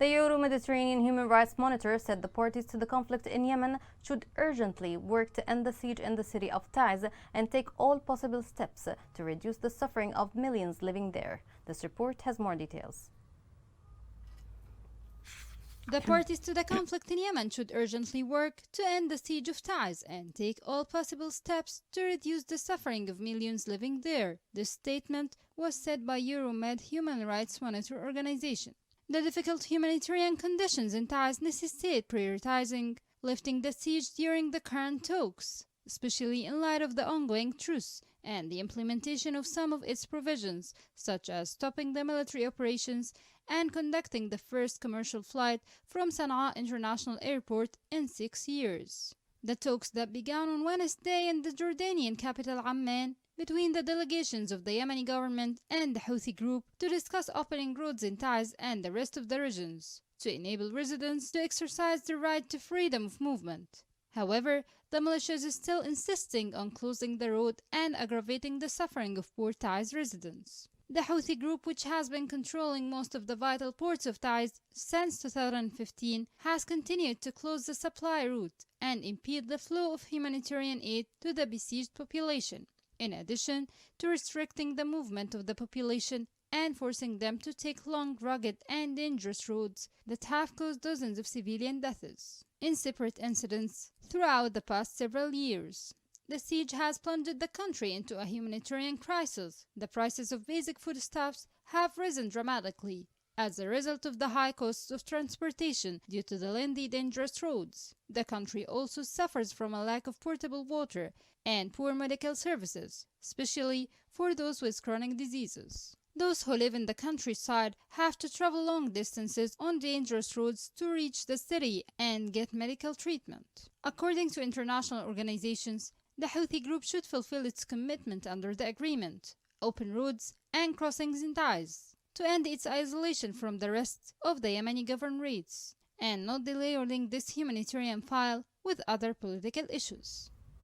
The Euro-Mediterranean Human Rights Monitor said the parties to the conflict in Yemen should urgently work to end the siege in the city of Taiz and take all possible steps to reduce the suffering of millions living there. This report has more details. The parties to the conflict in Yemen should urgently work to end the siege of Taiz and take all possible steps to reduce the suffering of millions living there. This statement was said by Euromed Human Rights Monitor organization. The difficult humanitarian conditions in Taiz necessitate prioritizing lifting the siege during the current talks, especially in light of the ongoing truce and the implementation of some of its provisions, such as stopping the military operations and conducting the first commercial flight from Sana'a International Airport in 6 years. The talks that began on Wednesday in the Jordanian capital Amman between the delegations of the Yemeni government and the Houthi group to discuss opening roads in Taiz and the rest of the regions to enable residents to exercise their right to freedom of movement. However, the militias is still insisting on closing the road and aggravating the suffering of poor Taiz residents. The Houthi group, which has been controlling most of the vital ports of Taiz since 2015, has continued to close the supply route and impede the flow of humanitarian aid to the besieged population, in addition to restricting the movement of the population and forcing them to take long, rugged, and dangerous roads that have caused dozens of civilian deaths in separate incidents throughout the past several years. The siege has plunged the country into a humanitarian crisis. The prices of basic foodstuffs have risen dramatically as a result of the high costs of transportation due to the lengthy, dangerous roads. The country also suffers from a lack of portable water and poor medical services, especially for those with chronic diseases. Those who live in the countryside have to travel long distances on dangerous roads to reach the city and get medical treatment. According to international organizations, the Houthi group should fulfill its commitment under the agreement, open roads and crossings in Taiz, to end its isolation from the rest of the Yemeni governorates, and not delay or link this humanitarian file with other political issues.